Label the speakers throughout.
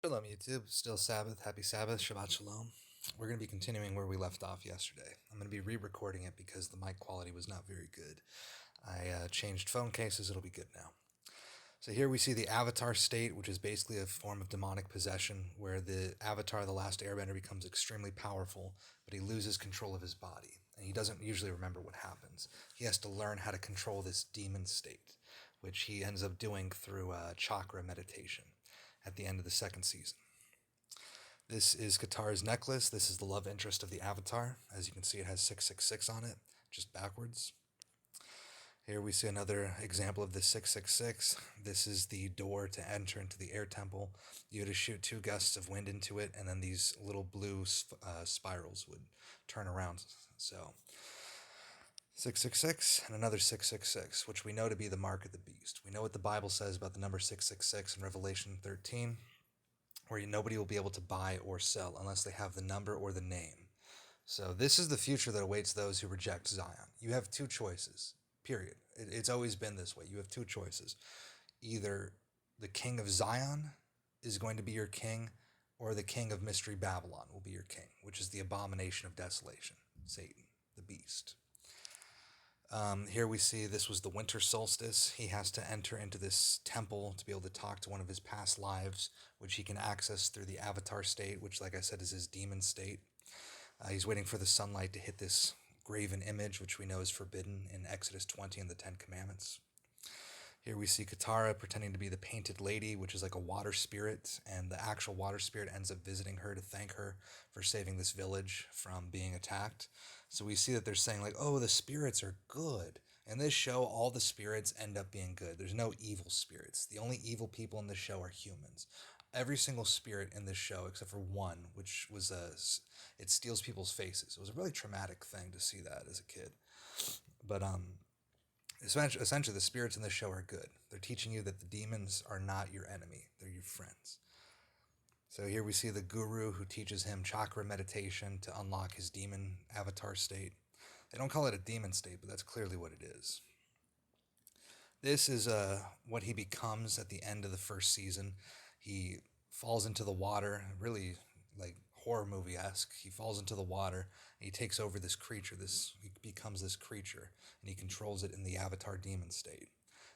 Speaker 1: Shalom YouTube, still Sabbath, happy Sabbath, Shabbat Shalom. We're going to be continuing where we left off yesterday. I'm going to be re-recording it because the mic quality was not very good. I changed phone cases, it'll be good now. So here we see the avatar state, which is basically a form of demonic possession where the avatar, the last airbender, becomes extremely powerful, but he loses control of his body. And he doesn't usually remember what happens. He has to learn how to control this demon state, which he ends up doing through chakra meditation at the end of the second season. This is Katara's necklace. This is the love interest of the avatar. As you can see, it has 666 on it, just backwards. Here we see another example of the 666. This is the door to enter into the air temple. You had to shoot 2 gusts of wind into it, and then these little blue spirals would turn around. So 666 and another 666, which we know to be the mark of the beast. We know what the Bible says about the number 666 in Revelation 13, where nobody will be able to buy or sell unless they have the number or the name. So this is the future that awaits those who reject Zion. You have 2 choices. Period. It's always been this way. You have 2 choices. Either the king of Zion is going to be your king, or the king of Mystery Babylon will be your king, which is the abomination of desolation, Satan, the beast. Here we see this was the winter solstice. He has to enter into this temple to be able to talk to one of his past lives, which he can access through the avatar state, which, like I said, is his demon state. He's waiting for the sunlight to hit this graven image, which we know is forbidden in Exodus 20 and the 10 Commandments. Here we see Katara pretending to be the painted lady, which is like a water spirit, and the actual water spirit ends up visiting her to thank her for saving this village from being attacked. So we see that they're saying like, oh, the spirits are good. In this show, all the spirits end up being good. There's no evil spirits. The only evil people in this show are humans. Every single spirit in this show, except for one, which was it steals people's faces. It was a really traumatic thing to see that as a kid. But essentially, the spirits in this show are good. They're teaching you that the demons are not your enemy. They're your friends. So here we see the guru who teaches him chakra meditation to unlock his demon avatar state. They don't call it a demon state, but that's clearly what it is. This is what he becomes at the end of the first season. He falls into the water, really like horror movie-esque. He falls into the water, and he takes over this creature. He becomes this creature, and he controls it in the avatar demon state.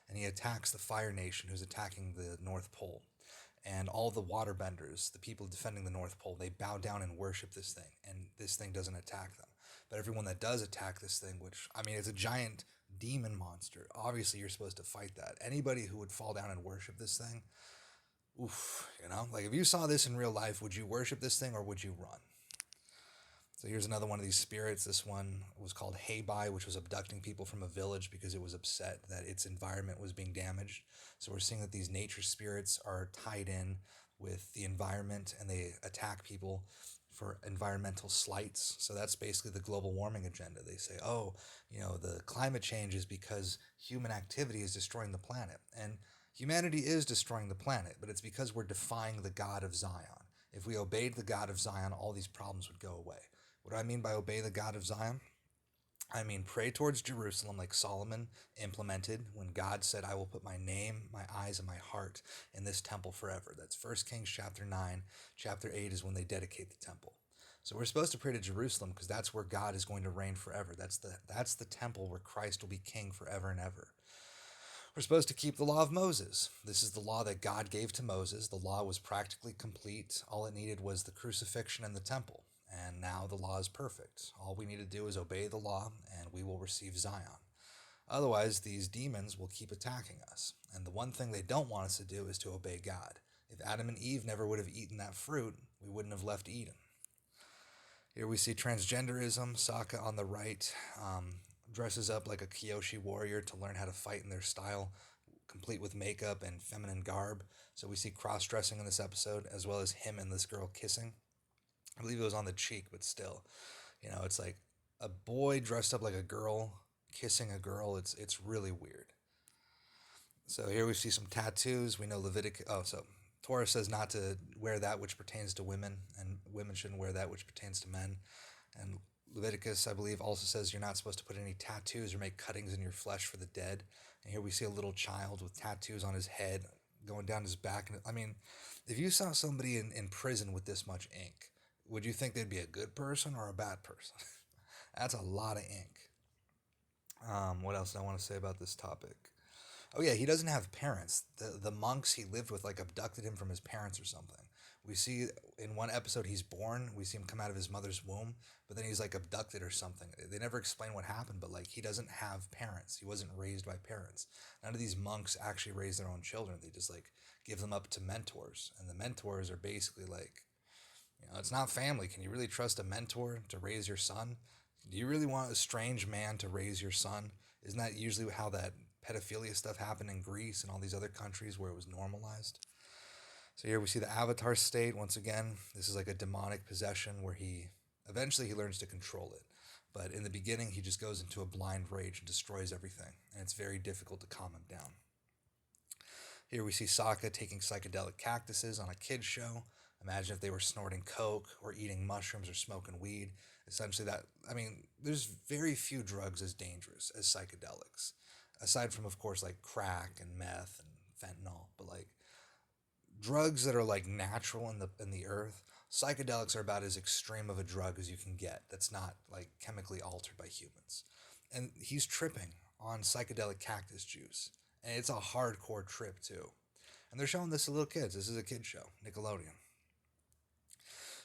Speaker 1: And he attacks the Fire Nation, who's attacking the North Pole. And all the waterbenders, the people defending the North Pole, they bow down and worship this thing, and this thing doesn't attack them. But everyone that does attack this thing, which, I mean, it's a giant demon monster, obviously you're supposed to fight that. Anybody who would fall down and worship this thing, oof, like if you saw this in real life, would you worship this thing or would you run? So here's another one of these spirits. This one was called Heibai, which was abducting people from a village because it was upset that its environment was being damaged. So we're seeing that these nature spirits are tied in with the environment, and they attack people for environmental slights. So that's basically the global warming agenda. They say, oh, the climate change is because human activity is destroying the planet. And humanity is destroying the planet, but it's because we're defying the God of Zion. If we obeyed the God of Zion, all these problems would go away. What do I mean by obey the God of Zion? I mean pray towards Jerusalem like Solomon implemented when God said, I will put my name, my eyes, and my heart in this temple forever. That's 1 Kings chapter 9. Chapter 8 is when they dedicate the temple. So we're supposed to pray to Jerusalem because that's where God is going to reign forever. That's the temple where Christ will be king forever and ever. We're supposed to keep the law of Moses. This is the law that God gave to Moses. The law was practically complete. All it needed was the crucifixion and the temple. And now the law is perfect. All we need to do is obey the law, and we will receive Zion. Otherwise, these demons will keep attacking us. And the one thing they don't want us to do is to obey God. If Adam and Eve never would have eaten that fruit, we wouldn't have left Eden. Here we see transgenderism. Sokka on the right dresses up like a Kyoshi warrior to learn how to fight in their style, complete with makeup and feminine garb. So we see cross-dressing in this episode, as well as him and this girl kissing. I believe it was on the cheek, but still, it's like a boy dressed up like a girl kissing a girl. It's really weird. So here we see some tattoos. We know so Torah says not to wear that which pertains to women, and women shouldn't wear that which pertains to men. And Leviticus, I believe, also says you're not supposed to put any tattoos or make cuttings in your flesh for the dead. And here we see a little child with tattoos on his head, going down his back. I mean, if you saw somebody in prison with this much ink, would you think they'd be a good person or a bad person? That's a lot of ink. What else do I want to say about this topic? Oh yeah, he doesn't have parents. The monks he lived with like abducted him from his parents or something. We see in one episode he's born. We see him come out of his mother's womb, but then he's like abducted or something. They never explain what happened, but like he doesn't have parents. He wasn't raised by parents. None of these monks actually raise their own children. They just like give them up to mentors, and the mentors are basically like, it's not family. Can you really trust a mentor to raise your son? Do you really want a strange man to raise your son? Isn't that usually how that pedophilia stuff happened in Greece and all these other countries where it was normalized? So here we see the Avatar state once again. This is like a demonic possession where he eventually he learns to control it. But in the beginning, he just goes into a blind rage and destroys everything, and it's very difficult to calm him down. Here we see Sokka taking psychedelic cactuses on a kid's show. Imagine if they were snorting coke or eating mushrooms or smoking weed. Essentially, there's very few drugs as dangerous as psychedelics, aside from, of course, like crack and meth and fentanyl. But like drugs that are like natural in the earth, psychedelics are about as extreme of a drug as you can get. That's not like chemically altered by humans. And he's tripping on psychedelic cactus juice, and it's a hardcore trip too. And they're showing this to little kids. This is a kid show, Nickelodeon.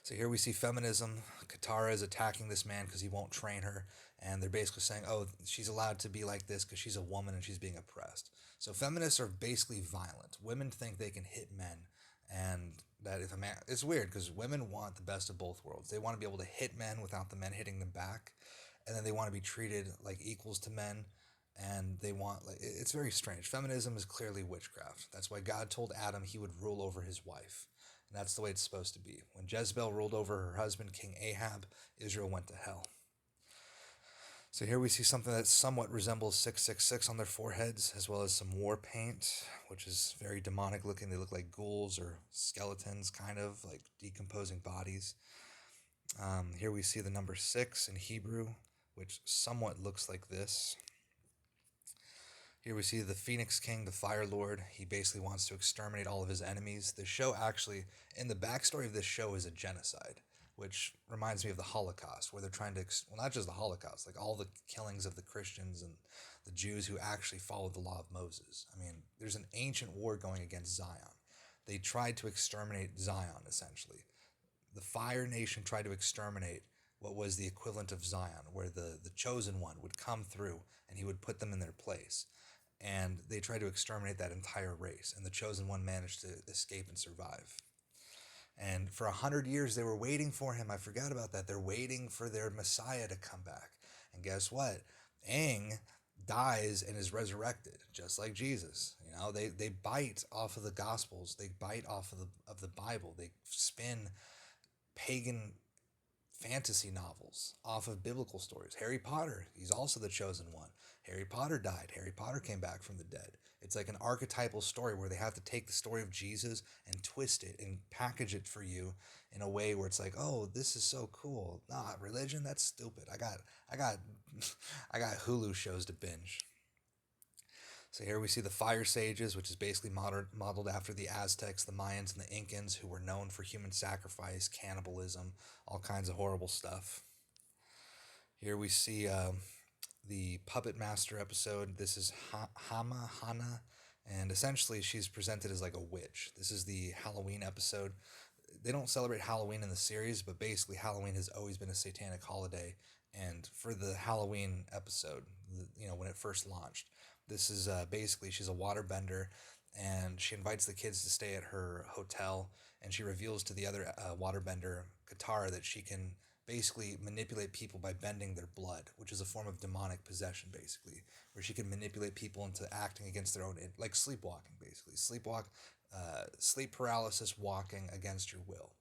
Speaker 1: So here we see feminism. Katara is attacking this man because he won't train her, and they're basically saying, "Oh, she's allowed to be like this because she's a woman and she's being oppressed." So feminists are basically violent. Women think they can hit men, and that if a man, it's weird because women want the best of both worlds. They want to be able to hit men without the men hitting them back, and then they want to be treated like equals to men, and they want like it's very strange. Feminism is clearly witchcraft. That's why God told Adam he would rule over his wife. And that's the way it's supposed to be. When Jezebel ruled over her husband, King Ahab, Israel went to hell. So here we see something that somewhat resembles 666 on their foreheads, as well as some war paint, which is very demonic looking. They look like ghouls or skeletons, kind of like decomposing bodies. Here we see the number 6 in Hebrew, which somewhat looks like this. Here we see the Phoenix King, the Fire Lord. He basically wants to exterminate all of his enemies. The show actually, in the backstory of this show, is a genocide, which reminds me of the Holocaust, where they're trying to, not just the Holocaust, like all the killings of the Christians and the Jews who actually followed the law of Moses. I mean, there's an ancient war going against Zion. They tried to exterminate Zion, essentially. The Fire Nation tried to exterminate what was the equivalent of Zion, where the chosen one would come through and he would put them in their place. And they tried to exterminate that entire race, and the chosen one managed to escape and survive. And for 100 years, they were waiting for him. I forgot about that. They're waiting for their Messiah to come back. And guess what? Aang dies and is resurrected, just like Jesus. They bite off of the Gospels. They bite off of the Bible. They spin pagan fantasy novels off of biblical stories. Harry Potter, he's also the chosen one. Harry Potter died. Harry Potter came back from the dead. It's like an archetypal story where they have to take the story of Jesus and twist it and package it for you in a way where it's like, oh, this is so cool. Nah, religion, that's stupid. I got I got Hulu shows to binge. So here we see the Fire Sages, which is basically modeled after the Aztecs, the Mayans, and the Incans, who were known for human sacrifice, cannibalism, all kinds of horrible stuff. Here we see the Puppet Master episode. This is Hana, and essentially she's presented as like a witch. This is the Halloween episode. They don't celebrate Halloween in the series, but basically Halloween has always been a satanic holiday. And for the Halloween episode, when it first launched, this is basically she's a waterbender, and she invites the kids to stay at her hotel, and she reveals to the other waterbender, Katara, that she can basically manipulate people by bending their blood, which is a form of demonic possession, basically, where she can manipulate people into acting against their own, like sleepwalking, basically. Sleep paralysis, walking against your will.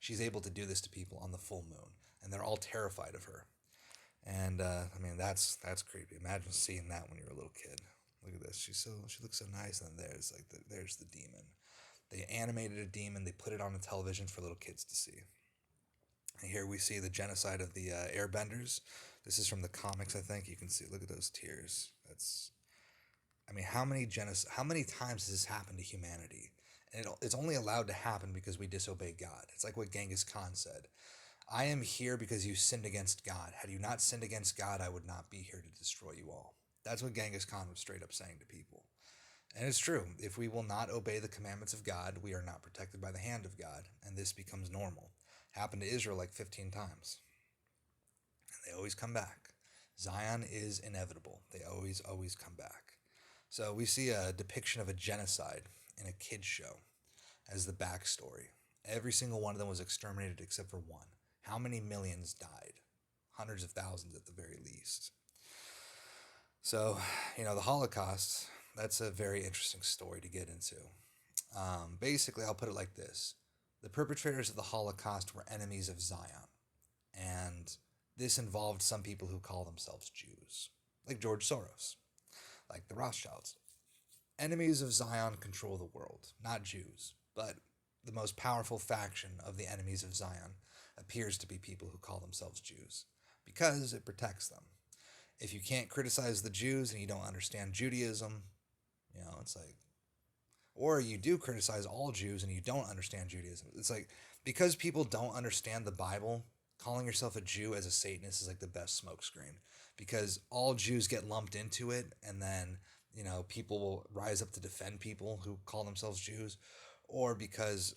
Speaker 1: She's able to do this to people on the full moon, and they're all terrified of her. And that's creepy. Imagine seeing that when you're a little kid. Look at this. She looks so nice, and there's there's the demon. They animated a demon. They put it on the television for little kids to see. And here we see the genocide of the Airbenders. This is from the comics, I think. You can see. Look at those tears. I mean, how many times has this happened to humanity? And it's only allowed to happen because we disobey God. It's like what Genghis Khan said: I am here because you sinned against God. Had you not sinned against God, I would not be here to destroy you all. That's what Genghis Khan was straight up saying to people. And it's true. If we will not obey the commandments of God, we are not protected by the hand of God, and this becomes normal. Happened to Israel like 15 times. And they always come back. Zion is inevitable. They always come back. So we see a depiction of a genocide in a kid's show as the backstory. Every single one of them was exterminated except for one. How many millions died? Hundreds of thousands at the very least. So, the Holocaust, that's a very interesting story to get into. Basically, I'll put it like this: the perpetrators of the Holocaust were enemies of Zion. And this involved some people who call themselves Jews, like George Soros, like the Rothschilds. Enemies of Zion control the world, not Jews, but the most powerful faction of the enemies of Zion appears to be people who call themselves Jews, because it protects them. If you can't criticize the Jews and you don't understand Judaism, it's like, or you do criticize all Jews and you don't understand Judaism. It's like, because people don't understand the Bible, calling yourself a Jew as a Satanist is like the best smokescreen, because all Jews get lumped into it, and then people will rise up to defend people who call themselves Jews, or because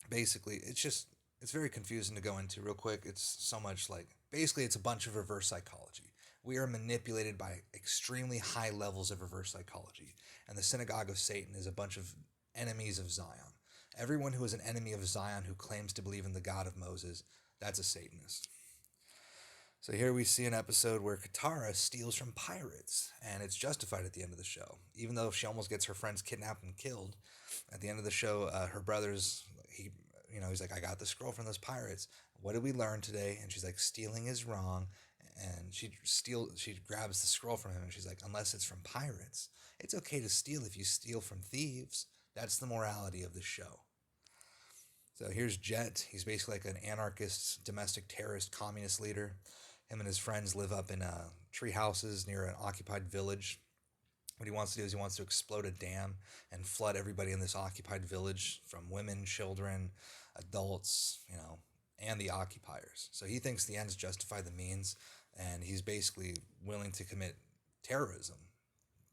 Speaker 1: basically it's very confusing to go into real quick. It's so much like, basically it's a bunch of reverse psychology. We are manipulated by extremely high levels of reverse psychology, and the synagogue of Satan is a bunch of enemies of Zion. Everyone who is an enemy of Zion who claims to believe in the God of Moses, that's a Satanist. So here we see an episode where Katara steals from pirates, and it's justified at the end of the show. Even though she almost gets her friends kidnapped and killed, at the end of the show, her brother's, he's like, I got the scroll from those pirates. What did we learn today? And she's like, stealing is wrong. And she grabs the scroll from him, and she's like, unless it's from pirates. It's okay to steal if you steal from thieves. That's the morality of the show. So here's Jet. He's basically like an anarchist, domestic terrorist, communist leader. Him and his friends live up in tree houses near an occupied village. What he wants to do is he wants to explode a dam and flood everybody in this occupied village, from women, children, adults, and the occupiers. So he thinks the ends justify the means, and he's basically willing to commit terrorism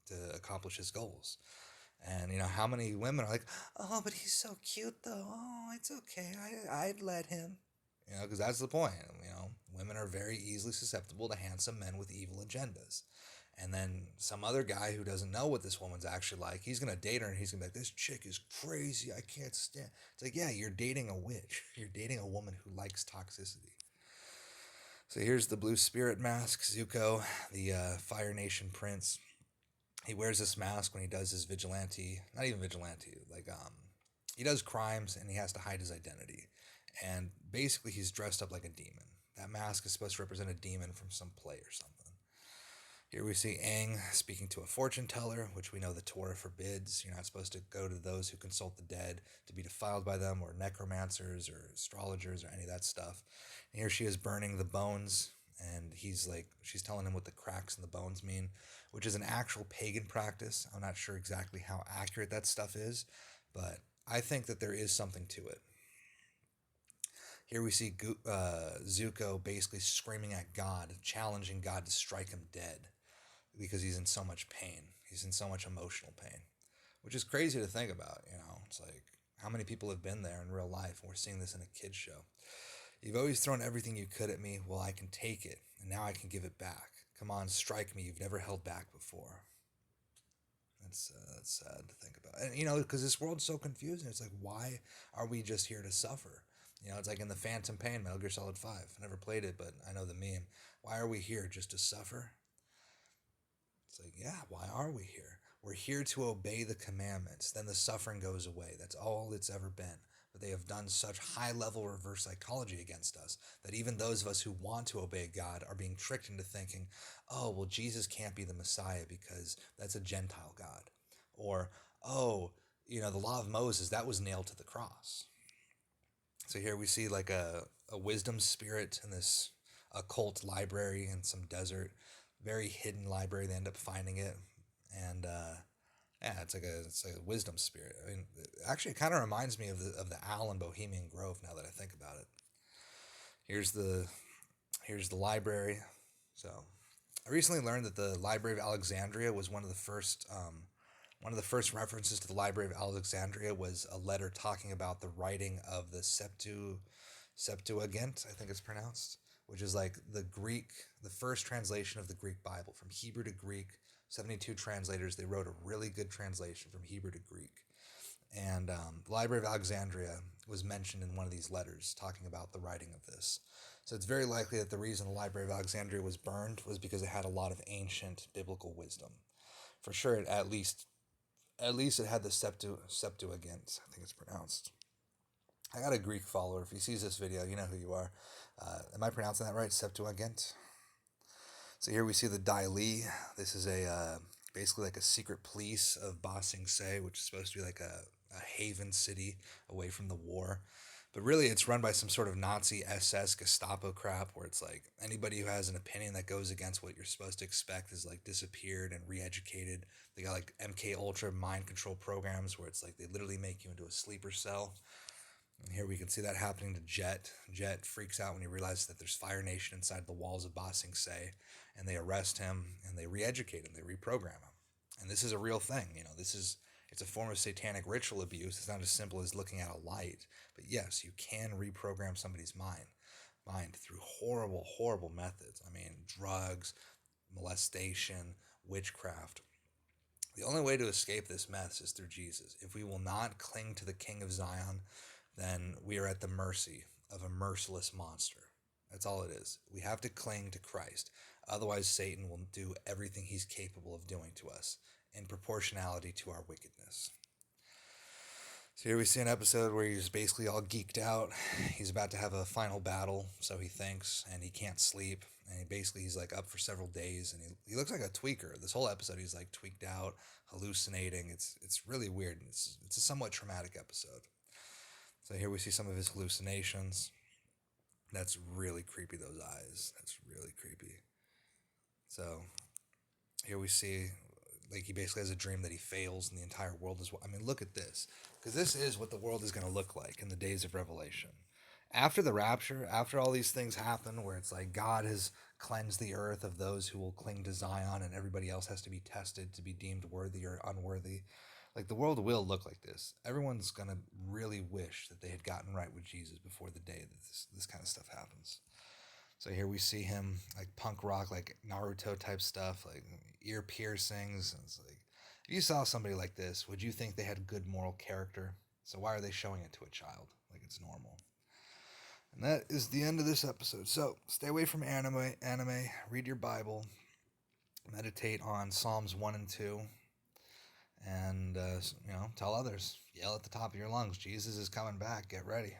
Speaker 1: to accomplish his goals. And how many women are like, oh, but he's so cute though. Oh, it's okay. I'd let him. Because that's the point. Women are very easily susceptible to handsome men with evil agendas. And then some other guy who doesn't know what this woman's actually like, he's going to date her and he's going to be like, this chick is crazy. I can't stand. It's like, yeah, you're dating a witch. You're dating a woman who likes toxicity. So here's the Blue Spirit mask, Zuko, the Fire Nation prince. He wears this mask when he does his vigilante, not even vigilante, he does crimes and he has to hide his identity. And basically he's dressed up like a demon. That mask is supposed to represent a demon from some play or something. Here we see Aang speaking to a fortune teller, which we know the Torah forbids. You're not supposed to go to those who consult the dead to be defiled by them, or necromancers or astrologers or any of that stuff. And here she is burning the bones, and she's telling him what the cracks in the bones mean, which is an actual pagan practice. I'm not sure exactly how accurate that stuff is, but I think that there is something to it. Here we see Zuko basically screaming at God, challenging God to strike him dead because he's in so much pain. He's in so much emotional pain, which is crazy to think about. It's like, how many people have been there in real life, and we're seeing this in a kid's show. You've always thrown everything you could at me. Well, I can take it, and now I can give it back. Come on, strike me. You've never held back before. That's sad to think about. And, because this world's so confusing. It's like, why are we just here to suffer? It's like in the Phantom Pain, Metal Gear Solid 5. I never played it, but I know the meme. Why are we here, just to suffer? It's like, yeah, why are we here? We're here to obey the commandments. Then the suffering goes away. That's all it's ever been. But they have done such high-level reverse psychology against us that even those of us who want to obey God are being tricked into thinking, oh, well, Jesus can't be the Messiah because that's a Gentile God. Or, oh, the law of Moses, that was nailed to the cross. So here we see like a wisdom spirit in this occult library in some desert, very hidden library. They end up finding it, and yeah, it's like a wisdom spirit. I mean, actually, it kind of reminds me of the owl in Bohemian Grove. Now that I think about it, here's the here's the library. So I recently learned that the Library of Alexandria was one of the first references to the Library of Alexandria was a letter talking about the writing of the Septuagint, I think it's pronounced, which is like the first translation of the Greek Bible from Hebrew to Greek. 72 translators, they wrote a really good translation from Hebrew to Greek. And the Library of Alexandria was mentioned in one of these letters talking about the writing of this. So it's very likely that the reason the Library of Alexandria was burned was because it had a lot of ancient biblical wisdom. For sure, at least it had the Septuagint, I think it's pronounced. I got a Greek follower. If he sees this video, you know who you are. Am I pronouncing that right? Septuagint? So here we see the Daily. This is basically like a secret police of Ba Sing Se, which is supposed to be like a haven city away from the war. But really, it's run by some sort of Nazi SS Gestapo crap where it's like anybody who has an opinion that goes against what you're supposed to expect is like disappeared and re-educated. They got like MK Ultra mind control programs where it's like they literally make you into a sleeper cell. And here we can see that happening to Jet. Jet freaks out when he realizes that there's Fire Nation inside the walls of Ba Sing Se, and they arrest him and they re-educate him, they reprogram him. And this is a real thing, it's a form of satanic ritual abuse. It's not as simple as looking at a light, but yes, you can reprogram somebody's mind through horrible, horrible methods. I mean, drugs, molestation, witchcraft. The only way to escape this mess is through Jesus. If we will not cling to the King of Zion, then we are at the mercy of a merciless monster. That's all it is. We have to cling to Christ. Otherwise, Satan will do everything he's capable of doing to us in proportionality to our wickedness. So here we see an episode where he's basically all geeked out. He's about to have a final battle, so he thinks, and he can't sleep. And he's like up for several days, and he looks like a tweaker. This whole episode, he's like tweaked out, hallucinating. It's really weird. It's a somewhat traumatic episode. So here we see some of his hallucinations. That's really creepy, those eyes. That's really creepy. So here we see, like, he basically has a dream that he fails and the entire world is... I mean, look at this. Because this is what the world is going to look like in the days of Revelation. After the rapture, after all these things happen, where it's like God has cleansed the earth of those who will cling to Zion and everybody else has to be tested to be deemed worthy or unworthy, like, the world will look like this. Everyone's going to really wish that they had gotten right with Jesus before the day that this kind of stuff happens. So here we see him, like, punk rock, like Naruto type stuff, like ear piercings. And it's like, if you saw somebody like this, would you think they had good moral character? So why are they showing it to a child like it's normal? And that is the end of this episode. So stay away from anime, read your Bible, meditate on Psalms 1 and 2, and, tell others. Yell at the top of your lungs, Jesus is coming back. Get ready.